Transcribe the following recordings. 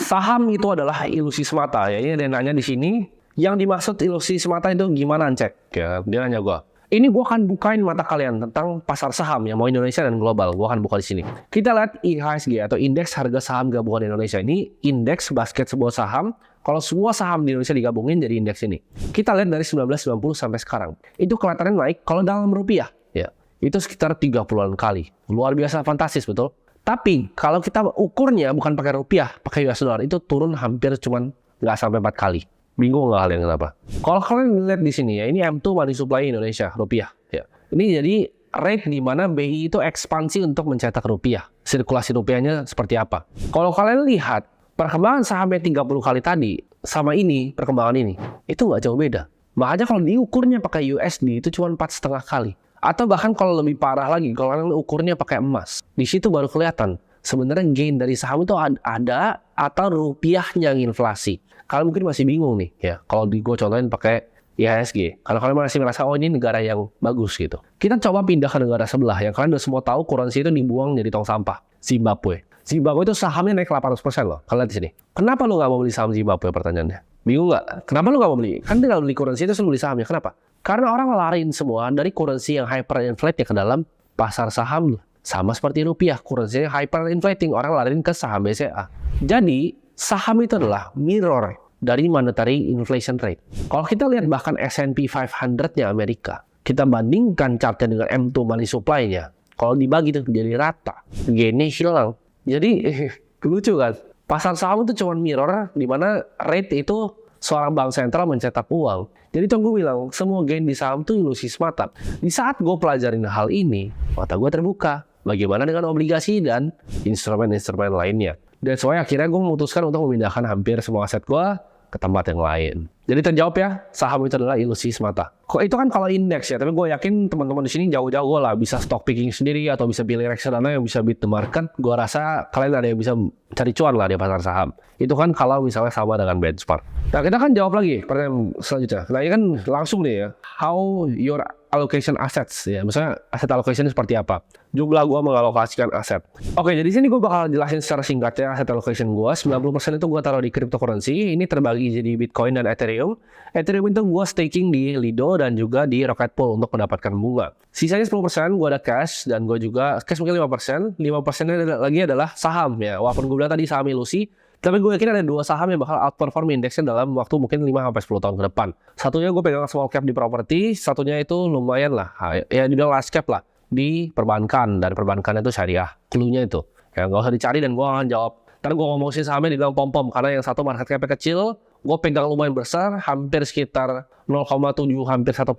Saham itu adalah ilusi semata ya. Ini ada yang nanya di sini, yang dimaksud ilusi semata itu gimana, Cek? Ya, dia nanya gue. Ini gue akan bukain mata kalian tentang pasar saham ya, mau Indonesia dan global. Gue akan buka di sini. Kita lihat IHSG atau Indeks Harga Saham Gabungan Indonesia. Ini indeks basket sebuah saham. Kalau semua saham di Indonesia digabungin jadi indeks ini. Kita lihat dari 1990 sampai sekarang. Itu kelihatannya naik kalau dalam rupiah. Ya, itu sekitar 30-an kali. Luar biasa fantastis, betul? Tapi kalau kita ukurnya bukan pakai rupiah, pakai US dollar, itu turun hampir cuman nggak sampai 4 kali. Bingung nggak kalian kenapa? Kalau kalian lihat di sini ya, ini M2 money supply Indonesia, rupiah. Ya. Ini jadi rate di mana BI itu ekspansi untuk mencetak rupiah. Sirkulasi rupiahnya seperti apa? Kalau kalian lihat, perkembangan sahamnya 30 kali tadi, sama ini, perkembangan ini, itu nggak jauh beda. Makanya kalau diukurnya pakai USD, itu cuma 4,5 kali. Atau bahkan kalau lebih parah lagi, kalau kalian ukurnya pakai emas, di situ baru kelihatan sebenarnya gain dari saham itu ada atau rupiahnya yang inflasi. Kalian mungkin masih bingung nih ya, kalau gue contohin pakai IHSG. Kalau kalian masih merasa oh ini negara yang bagus gitu, kita coba pindah ke negara sebelah yang kalian udah semua tahu currency itu dibuang jadi tong sampah, Zimbabwe. Zimbabwe itu sahamnya naik 800% loh. Kalian lihat di sini. Kenapa lu nggak mau beli saham Zimbabwe, pertanyaannya? Bingung nggak? Kenapa lu nggak mau beli? Kan tinggal beli currency itu lu beli sahamnya. Kenapa? Karena orang lariin semua dari currency yang hyperinflate ke dalam pasar saham. Sama seperti rupiah, currency yang hyperinflating, orang lariin ke saham BCA. Jadi, saham itu adalah mirror dari monetary inflation rate. Kalau kita lihat bahkan S&P 500-nya Amerika, kita bandingkan chartnya dengan M2 money supply-nya. Kalau dibagi itu jadi rata, gainnya hilang. Jadi, lucu kan? Pasar saham itu cuma mirror, di mana rate itu seorang bank sentral mencetak uang. Jadi tunggu bilang, semua gain di saham itu ilusi semata. Di saat gue pelajarin hal ini, mata gue terbuka. Bagaimana dengan obligasi dan instrumen-instrumen lainnya. That's why akhirnya gue memutuskan untuk memindahkan hampir semua aset gue ke tempat yang lain. Jadi terjawab ya, saham itu adalah ilusi semata. Kok itu kan kalau indeks ya, tapi gue yakin teman-teman di sini jauh-jauh lah bisa stock picking sendiri atau bisa pilih reksadana yang bisa beat the market. Gue rasa kalian ada yang bisa cari cuan lah di pasar saham. Itu kan kalau misalnya sama dengan benchmark. Nah kita kan jawab lagi pertanyaan selanjutnya. Nah ini kan langsung nih ya, how your allocation assets ya, misalnya aset allocation seperti apa, jumlah gue mengalokasikan aset. Oke, jadi sini gue bakal jelasin secara singkat ya aset allocation gue. 90% itu gue taruh di cryptocurrency. Ini terbagi jadi Bitcoin dan Ethereum. Ethereum itu gue staking di Lido dan juga di Rocket Pool untuk mendapatkan bunga. Sisanya 10% gue ada cash, dan gue juga cash mungkin 5%. 5% lagi adalah saham ya. Walaupun gue bilang tadi saham ilusi, tapi gue yakin ada 2 saham yang bakal outperform indeksnya dalam waktu mungkin 5-10 tahun ke depan. Satunya gue pegang small cap di properti, satunya itu lumayan lah, ya dibilang large cap lah, di perbankan, dan perbankan itu syariah. Cluenya itu, ya nggak usah dicari dan gue akan jawab. Karena gue ngomong sih sahamnya dibilang pom-pom, karena yang satu market cap kecil, gue pegang lumayan besar, hampir sekitar 0,7 hampir 1%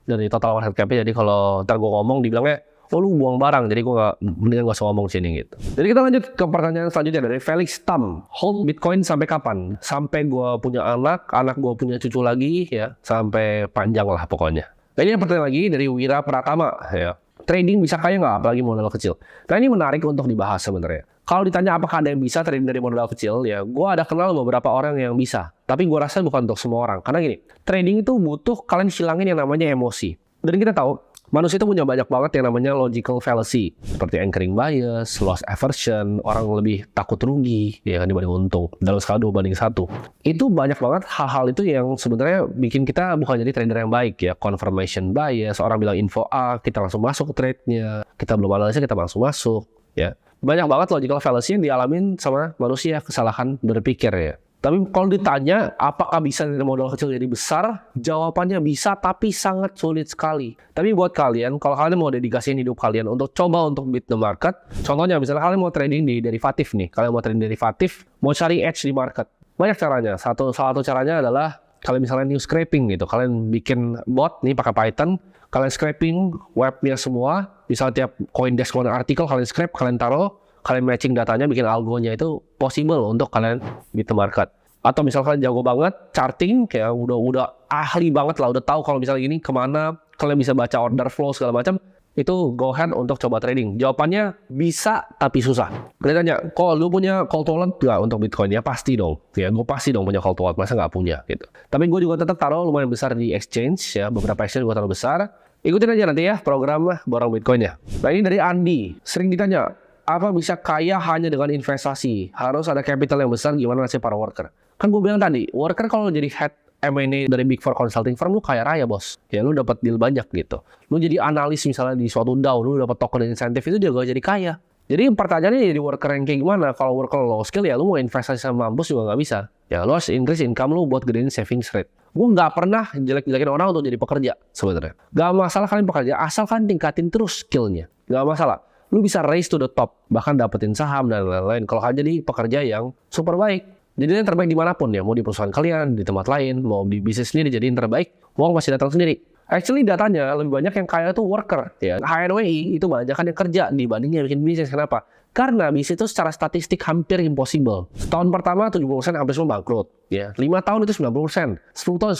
dari total market cap-nya. Jadi kalau ntar gue ngomong dibilangnya, oh lu buang barang, jadi gue mendingan gak usah ngomong sini gitu. Jadi kita lanjut ke pertanyaan selanjutnya dari Felix Tam. Hold Bitcoin sampai kapan? Sampai gue punya anak gue punya cucu lagi ya, sampai panjang lah pokoknya. Nah ini yang pertanyaan lagi dari Wira Pratama ya. Trading bisa kaya nggak, apalagi modal kecil? Nah ini menarik untuk dibahas sebenarnya. Kalau ditanya apakah ada yang bisa trading dari modal kecil, ya gue ada kenal beberapa orang yang bisa. Tapi gue rasa bukan untuk semua orang. Karena gini, trading itu butuh kalian hilangin yang namanya emosi. Dan kita tahu, manusia itu punya banyak banget yang namanya logical fallacy, seperti anchoring bias, loss aversion, orang lebih takut rugi ya kan dibanding untung dalam skala 2/1. Itu banyak banget hal-hal itu yang sebenarnya bikin kita bukan jadi trader yang baik ya. Confirmation bias, orang bilang info A, kita langsung masuk ke trade-nya, kita belum analisa kita langsung masuk ya. Banyak banget logical fallacy yang dialamin sama manusia, kesalahan berpikir ya. Tapi kalau ditanya, apakah bisa dari modal kecil jadi besar? Jawabannya bisa, tapi sangat sulit sekali. Tapi buat kalian, kalau kalian mau dedikasiin hidup kalian untuk coba untuk beat the market, contohnya misalnya kalian mau trading di derivatif nih, kalian mau trading derivatif, mau cari edge di market. Banyak caranya. Salah satu caranya adalah kalian misalnya new scraping gitu. Kalian bikin bot nih pakai Python, kalian scraping webnya semua, misalnya tiap CoinDesk keluar artikel, kalian scrape, kalian taruh, kalian matching datanya, bikin algonya itu possible untuk kalian beat the market. Atau misalnya kalian jago banget charting, kayak udah ahli banget lah, udah tahu kalau misalnya gini kemana, kalian bisa baca order flow segala macam, itu go ahead untuk coba trading. Jawabannya bisa tapi susah. Kalian tanya, kok lu punya cold wallet nggak untuk Bitcoin? Ya pasti dong. Ya gue pasti dong punya cold wallet, masa nggak punya gitu. Tapi gue juga tetap taruh lumayan besar di exchange ya, beberapa exchange gue taruh besar. Ikutin aja nanti ya program borong Bitcoinnya. Nah ini dari Andi, sering ditanya, apa bisa kaya hanya dengan investasi? Harus ada capital yang besar, gimana nasib para worker? Kan gue bilang tadi, worker kalau jadi head M&A dari Big Four consulting firm, lu kaya raya bos. Ya lu dapat deal banyak gitu. Lu jadi analis misalnya di suatu DAO, lu dapat token insentif, itu juga jadi kaya. Jadi pertanyaannya jadi worker yang kayak gimana? Kalau worker low skill ya lu mau investasi sama mampus juga nggak bisa. Ya lu harus increase income lu buat gedein savings rate. Gue nggak pernah jelek-jelekin orang untuk jadi pekerja sebenarnya. Gak masalah kalian pekerja, asalkan tingkatin terus skillnya. Gak masalah. Lu bisa raise to the top, bahkan dapetin saham dan lain-lain. Kalau kalian jadi pekerja yang super baik. Jadi yang terbaik dimanapun ya, mau di perusahaan kalian, di tempat lain, mau di bisnis sendiri jadi yang terbaik, uang pasti datang sendiri. Actually datanya lebih banyak yang kaya itu worker ya. HNWI itu banyak kan yang kerja dibanding yang bikin bisnis. Kenapa? Karena bisnis itu secara statistik hampir impossible. Tahun pertama 70% hampir semua bangkrut ya. 5 tahun itu 90%, 10 tahun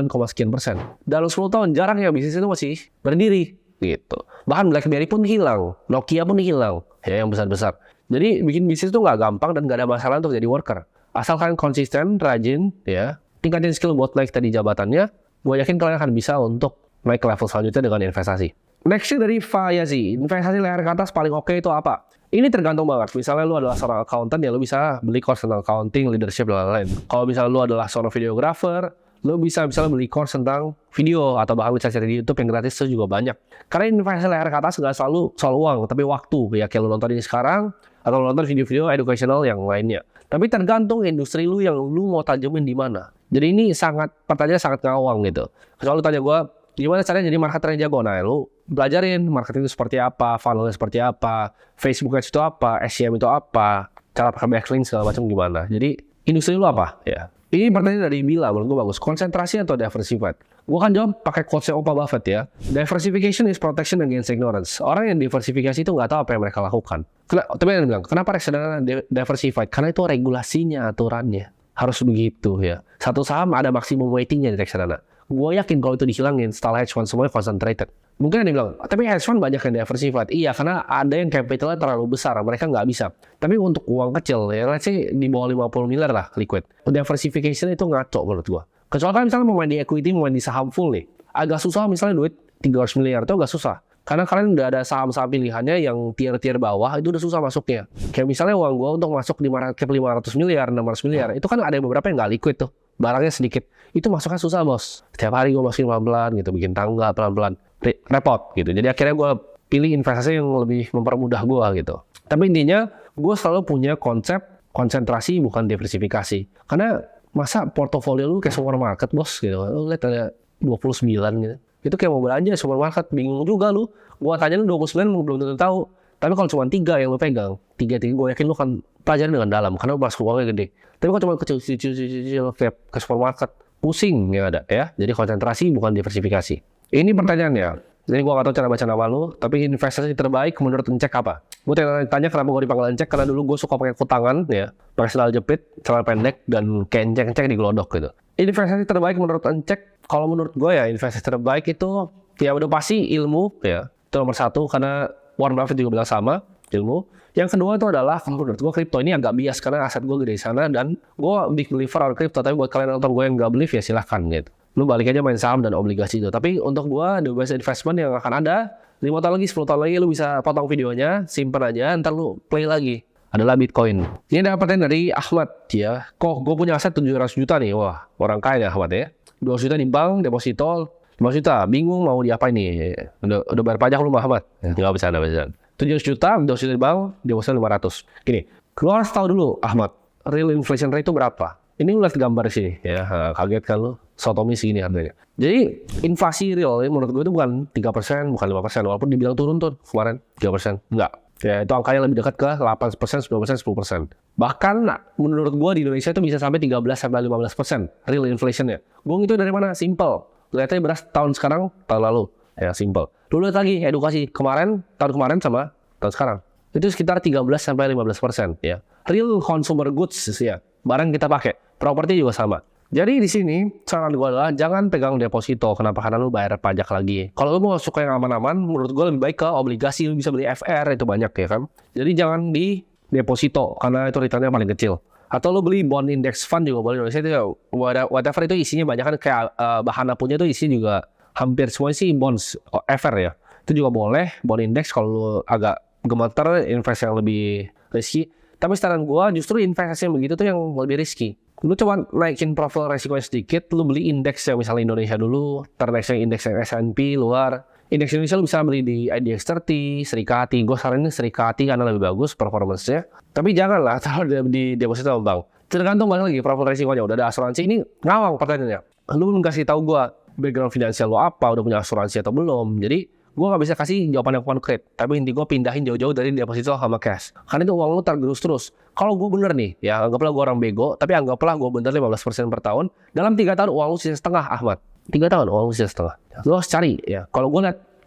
99,sekian%. Dalam 10 tahun jarang ya bisnis itu masih berdiri gitu. Bahkan BlackBerry pun hilang, Nokia pun hilang ya yang besar-besar. Jadi bikin bisnis itu nggak gampang dan nggak ada masalah untuk jadi worker. Asalkan konsisten, rajin, ya, tingkatin skill buat naik tadi jabatannya, gue yakin kalian akan bisa untuk naik ke level selanjutnya dengan investasi. Nextnya dari Fayazi, investasi layar ke atas paling oke itu apa? Ini tergantung banget. Misalnya lu adalah seorang accountant ya lu bisa beli course tentang accounting, leadership, dan lain-lain. Kalau misalnya lu adalah seorang videographer, lu bisa misalnya beli course tentang video atau bahkan bisa cari di YouTube yang gratis itu juga banyak. Karena investasi layar ke atas nggak selalu soal uang, tapi waktu. Ya kayak lu nonton ini sekarang atau lu nonton video-video educational yang lainnya. Tapi tergantung industri lu yang lu mau tajamin di mana. Jadi ini pertanyaannya sangat ngawang gitu. Kalau lu tanya gue, gimana caranya jadi marketer yang jago? Nah, lu belajarin marketing itu seperti apa, funnelnya seperti apa, Facebook Ads itu apa, SEM itu apa, cara pakai backlink segala macam gimana. Jadi industri lu apa? Ya. Ini pertanyaan dari Bila, menurut gue bagus. Konsentrasi atau diversified? Gue kan jawab pakai quotes-nya Opa Buffett ya. Diversification is protection against ignorance. Orang yang diversifikasi itu nggak tahu apa yang mereka lakukan. Tapi yang bilang, kenapa reksadana diversified? Karena itu regulasinya, aturannya. Harus begitu ya. Satu saham ada maksimum weightingnya di reksadana. Gue yakin kalau itu dihilangin, setelah hedge fund semuanya concentrated. Mungkin ada yang bilang, tapi hedge fund banyak yang diversified. Iya, karena ada yang capitalnya terlalu besar, mereka nggak bisa. Tapi untuk uang kecil, ya let's say di bawah 50 miliar lah liquid. Diversification itu ngaco menurut gue. Kecuali kan misalnya mau main di equity, mau main di saham full nih. Agak susah misalnya duit 300 miliar, itu agak susah. Karena kalian udah ada saham-saham pilihannya yang tier-tier bawah, itu udah susah masuknya. Kayak misalnya uang gue untuk masuk di market cap 500 miliar, 600 miliar, itu kan ada beberapa yang nggak liquid tuh. Barangnya sedikit. Itu masuknya susah bos. Setiap hari gue masukin pelan-pelan gitu, bikin tangga pelan-pelan. Repot gitu. Jadi akhirnya gue pilih investasi yang lebih mempermudah gue gitu. Tapi intinya, gue selalu punya konsep konsentrasi bukan diversifikasi. Karena masa portofolio lu kayak supermarket bos gitu. Lu lihat ada 29 gitu. Itu kayak mau belanja supermarket, bingung juga lu. Gua tanya lu 29 belum tentu tahu. Tapi kalau cuma 3 yang lu pegang, 3 gue yakin lu kan pelajarin dengan dalam karena masuk uangnya gede. Tapi kalau cuma kecil kayak ke supermarket, pusing yang ada ya. Jadi konsentrasi bukan diversifikasi. Ini pertanyaannya. Jadi gua gak tahu cara baca nama lu, tapi investasi terbaik menurut Encek apa? Gue tanya kenapa gue dipanggil Encek, karena dulu gue suka pakai kutangan ya, pakai sandal jepit, celana pendek, dan kayak Encek di gelodok gitu. Investasi terbaik menurut Encek, kalau menurut gue ya investasi terbaik itu ya udah pasti ilmu ya, itu nomor 1 karena Warren Buffett juga bilang sama, ilmu. Yang kedua itu adalah menurut gue kripto. Ini agak bias karena aset gue gede di sana dan gue big believer on kripto, tapi buat kalian nonton gue yang nggak believe ya silahkan gitu. Lu balik aja main saham dan obligasi itu. Tapi untuk gua the best investment yang akan ada 5 tahun lagi, 10 tahun lagi lu bisa potong videonya, simpen aja, ntar lu play lagi. Adalah Bitcoin. Ini ada pertanyaan dari Ahmad ya. Kok gue punya aset 700 juta nih. Wah, orang kaya Ahmad ya. 200 juta di bank, deposito 5 juta. Bingung mau diapain nih? Udah bayar pajak lu Ahmad? Enggak bisa. 700 juta, 200 juta di bank, deposito 500. Gini, lu harus tahu dulu Ahmad, real inflation rate itu berapa? Ini lu lihat gambar sini ya, kaget kan lu, sotomi segini harganya. Jadi inflasi real menurut gue itu bukan 3%, bukan 5%, walaupun dibilang turun tuh kemarin 3%, enggak. Ya itu angkanya lebih dekat ke 8%, 9%, 10%. Bahkan menurut gue di Indonesia itu bisa sampai 13-15% real inflation-nya.Gue itu dari mana? Simple. Lihatnya beras tahun sekarang, tahun lalu. Ya simple. Lu lihat lagi edukasi tahun kemarin sama tahun sekarang. Itu sekitar 13-15% ya. Real consumer goods ya. Barang kita pakai. Properti juga sama. Jadi di sini saran gue adalah jangan pegang deposito. Kenapa? Karena lu bayar pajak lagi. Kalau lu mau suka yang aman-aman, menurut gue lebih baik ke obligasi. Lu bisa beli FR, itu banyak ya kan. Jadi jangan di deposito karena itu returnnya paling kecil. Atau lu beli bond index fund juga boleh. Indonesia itu ya, whatever itu isinya banyak kan kayak Bahana punya itu isinya juga hampir semua sih bonds FR ya. Itu juga boleh. Bond index kalau lu agak gemeter invest yang lebih risky. Tapi saran gue justru investasi yang begitu tuh yang lebih risky. Lu coba naikin profil resikonya sedikit, lu beli indeks yang misalnya Indonesia dulu, ternext yang indeks yang S&P luar. Indeks Indonesia lu bisa beli di IDX 30, Serikati. Gue saranin Serikati karena lebih bagus performance-nya. Tapi janganlah taruh di deposito sama bank. Tergantung balik lagi profil resikonya. Udah ada asuransi, ini ngawang pertanyaannya. Lu belum kasih tahu gue background finansial lu apa, udah punya asuransi atau belum. Jadi gue gak bisa kasih jawaban yang konkret. Tapi inti gue pindahin jauh-jauh dari deposito sama cash. Karena itu uang lu tergerus terus. Kalau gue bener nih, ya anggaplah gue orang bego, tapi anggaplah gue bener 15% per tahun. Dalam 3 tahun uang lu sisa setengah, Ahmad. 3 tahun uang lu sisa setengah. Lu harus cari ya. Kalau gue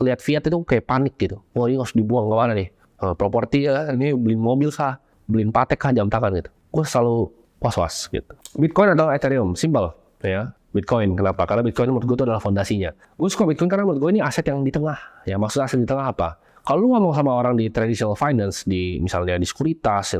lihat fiat itu kayak panik gitu. Wah, ini harus dibuang kemana nih? Properti ya, ini beliin mobil kah? Beliin patek kah, jam tangan gitu. Gue selalu was-was gitu. Bitcoin atau Ethereum? Simpel ya. Bitcoin. Kenapa? Karena Bitcoin menurut gue itu adalah fondasinya. Gue suka Bitcoin karena menurut gue ini aset yang di tengah. Ya, maksud aset di tengah apa? Kalau lu ngomong sama orang di traditional finance, di misalnya di sekuritas,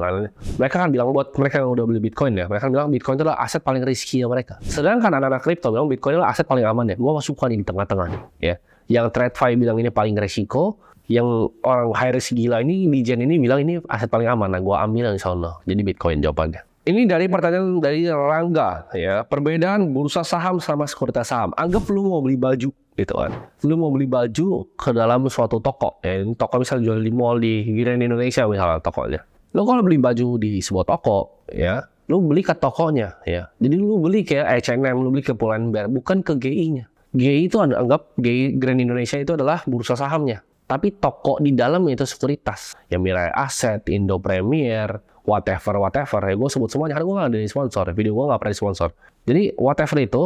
mereka kan bilang buat mereka yang udah beli Bitcoin ya, mereka kan bilang Bitcoin itu adalah aset paling risky ya mereka. Sedangkan anak-anak kripto bilang Bitcoin adalah aset paling aman ya. Gue suka nih di tengah-tengah ya. Yang TradFi bilang ini paling resiko, yang orang high risk gila ini, di Gen ini bilang ini aset paling aman. Nah, gue ambil insya Allah. Jadi Bitcoin jawabannya. Ini dari pertanyaan dari Rangga ya, perbedaan bursa saham sama sekuritas saham. Anggap lu mau beli baju gitu kan. Lu mau beli baju ke dalam suatu toko. Ya, ini toko misalnya jual di mall di Grand Indonesia misalnya tokonya. Lu kalau beli baju di sebuah toko ya, lu beli ke tokonya ya. Jadi lu beli kayak H&M, lu beli ke Pull&Bear, bukan ke GI-nya. GI itu anggap GI Grand Indonesia itu adalah bursa sahamnya. Tapi toko di dalam itu sekuritas. Ya Mirai Asset, Indo Premier, whatever ya, gue sebut semuanya karena gue gak ada di sponsor, video gue gak pernah di sponsor. Jadi whatever itu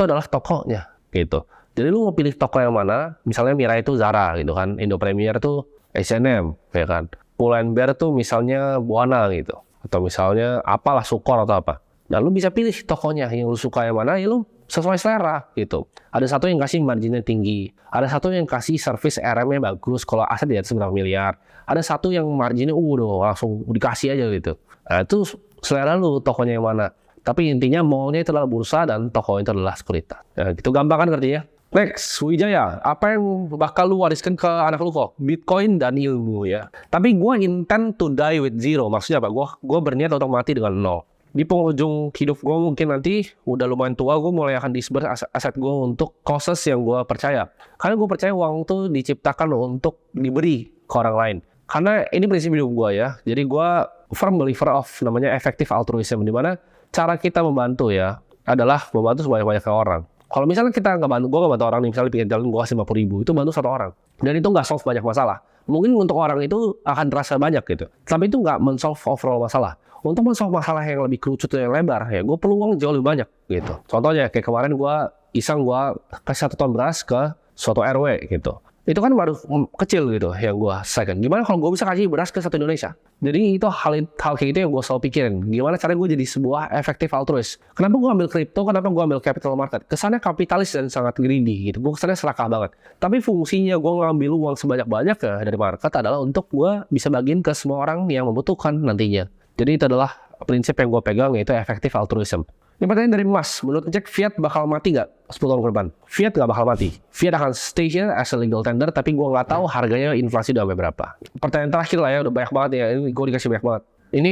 adalah tokonya gitu. Jadi lu mau pilih toko yang mana? Misalnya Mirai itu Zara gitu kan, Indo Premier tuh H&M ya kan, Pull&Bear tuh misalnya Buana gitu, atau misalnya apalah Sukor atau apa. Nah lu bisa pilih tokonya yang lu suka yang mana, ya lu sesuai selera gitu. Ada satu yang kasih marginnya tinggi, ada satu yang kasih service RM-nya bagus kalau aset di atas berapa miliar, ada satu yang marginnya udah langsung dikasih aja gitu. Nah itu selera lu tokonya yang mana. Tapi intinya mallnya itu adalah bursa dan toko itu adalah sekuritas. Nah, gitu gampang kan ngertinya. Next, Wijaya, apa yang bakal lu wariskan ke anak lu kok? Bitcoin dan ilmu ya. Tapi gue intend to die with zero. Maksudnya apa? Gue berniat untuk mati dengan 0. Di penghujung hidup gue mungkin nanti udah lumayan tua, gue mulai akan disper aset gue untuk causes yang gue percaya. Karena gue percaya uang itu diciptakan untuk diberi ke orang lain. Karena ini prinsip hidup gue ya. Jadi gue firm believer of namanya effective altruism, di mana cara kita membantu ya adalah membantu sebanyak-banyaknya orang. Kalau misalnya kita nggak bantu, gue nggak bantu orang nih, misalnya pinggir jalan gue kasih 50.000, itu bantu satu orang. Dan itu nggak solve banyak masalah. Mungkin untuk orang itu akan terasa banyak gitu. Tapi itu nggak men-solve overall masalah. Untuk men-solve masalah yang lebih kerucut dan yang lebar, ya gue perlu uang jauh lebih banyak gitu. Contohnya kayak kemarin gue iseng gue kasih 1 ton beras ke suatu RW gitu. Itu kan baru kecil gitu yang gue selesaikan. Gimana kalau gue bisa kasih beras ke satu Indonesia? Jadi itu hal kayak gitu yang gue selalu pikirin. Gimana caranya gue jadi sebuah efektif altruis? Kenapa gue ambil kripto? Kenapa gue ambil capital market? Kesannya kapitalis dan sangat greedy gitu. Gue kesannya serakah banget. Tapi fungsinya gue ngambil uang sebanyak-banyak ya dari market adalah untuk gue bisa bagiin ke semua orang yang membutuhkan nantinya. Jadi itu adalah prinsip yang gue pegang, yaitu effective altruism. Ini pertanyaan dari Mas, menurut Jack, fiat bakal mati nggak 10 tahun ke depan? Fiat nggak bakal mati. Fiat akan stay here as a legal tender, tapi gue nggak tahu harganya inflasi udah sampai berapa. Pertanyaan terakhir lah ya, udah banyak banget ya. Ini gue dikasih banyak banget. Ini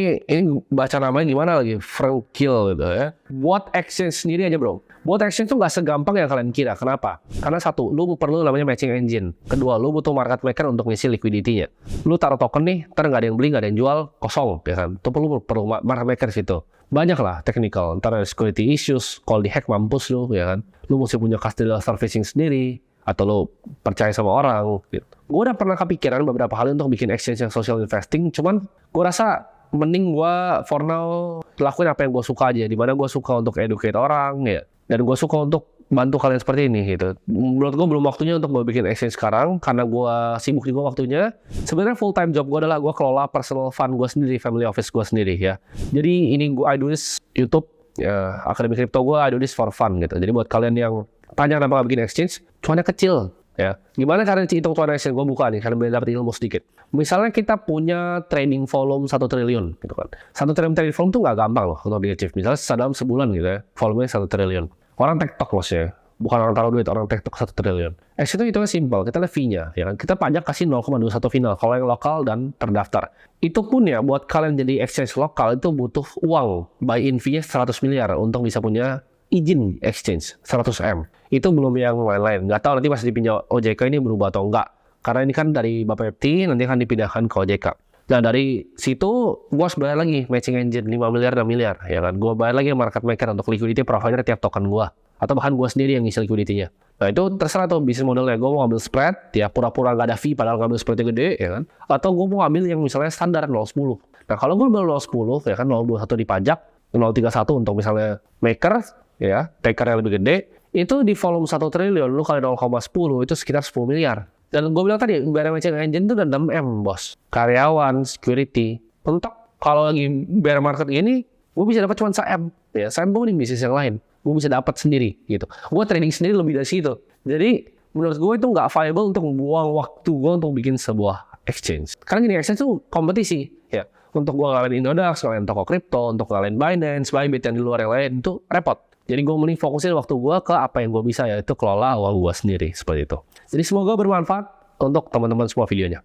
baca namanya gimana lagi? Frank Kill gitu ya. Buat exchange sendiri aja bro. Buat exchange tuh nggak segampang yang kalian kira. Kenapa? Karena satu, lu perlu namanya matching engine. Kedua, lu butuh market maker untuk ngisi liquidity-nya. Lu taruh token nih, ntar nggak ada yang beli, nggak ada yang jual, kosong, ya kan? Itu perlu market maker situ. Banyak lah technical. Ntar ada security issues, kalau di-hack mampus lu, ya kan? Lu mesti punya custodial servicing sendiri, atau lu percaya sama orang. Gitu. Gue udah pernah kepikiran beberapa kali untuk bikin exchange yang social investing, cuman gue rasa mending gue for now lakuin apa yang gue suka aja. Dimana gue suka untuk educate orang ya, dan gue suka untuk bantu kalian seperti ini gitu. Menurut gue belum waktunya untuk gue bikin exchange sekarang karena gue sibuk juga waktunya. Sebenarnya full time job gue adalah gue kelola personal fund gue sendiri, family office gue sendiri ya. Jadi ini I do this YouTube ya, Akademi Kripto gue, I do this for fun gitu. Jadi buat kalian yang tanya kenapa gak bikin exchange, cuannya kecil ya. Gimana caranya hitung cuan exchange? Gue buka nih karena biar dapat ilmu sedikit. Misalnya kita punya trading volume 1 triliun gitu kan. 1 triliun trading volume tuh nggak gampang loh untuk di-achieve. Misalnya dalam sebulan gitu ya, volumenya 1 triliun. Orang tektok loh ya. Bukan orang taruh duit, orang tektok 1 triliun. Exchange itu kan simpel, kita lihat fee-nya, ya kan. Kita pajak kasih 0,21 final, kalau yang lokal dan terdaftar. Itu pun ya, buat kalian jadi exchange lokal, itu butuh uang, buy-in fee-nya 100 miliar untuk bisa punya izin exchange, 100 M. Itu belum yang lain-lain. Nggak tahu nanti pas dipinjau OJK ini berubah atau enggak. Karena ini kan dari Bapepti, nanti akan dipindahkan ke OJK. Nah dari situ gue harus bayar lagi matching engine 5 miliar 6 miliar ya kan. Gue bayar lagi market maker untuk liquidity provider tiap token gue. Atau bahkan gue sendiri yang ngisi liquidity-nya. Nah itu terserah tuh bisnis modelnya. Gue mau ngambil spread, ya pura-pura nggak ada fee padahal ngambil spreadnya gede ya kan. Atau gue mau ambil yang misalnya standar 0,10. Nah kalau gue ambil 0,10 ya kan 0,21 dipajak, 0,31 untuk misalnya maker ya, taker yang lebih gede, itu di volume 1 triliun lu kali 0,10 itu sekitar 10 miliar. Dan gue bilang tadi, bayar matching engine itu udah 6M, bos. Karyawan, security. Untuk kalau lagi bear market ini, gue bisa dapat cuma 1M. Ya, 1M gue mending bisnis yang lain. Gue bisa dapat sendiri, gitu. Gue trading sendiri lebih dari situ. Jadi, menurut gue itu nggak viable untuk membuang waktu gue untuk bikin sebuah exchange. Karena gini, exchange itu kompetisi. Ya, untuk gue ngalahin Indodax, ngalahin toko kripto, untuk ngalahin Binance, Bybit, yang di luar yang lain, itu repot. Jadi gue mending fokusin waktu gue ke apa yang gue bisa, yaitu kelola uang gue sendiri, seperti itu. Jadi semoga bermanfaat untuk teman-teman semua videonya.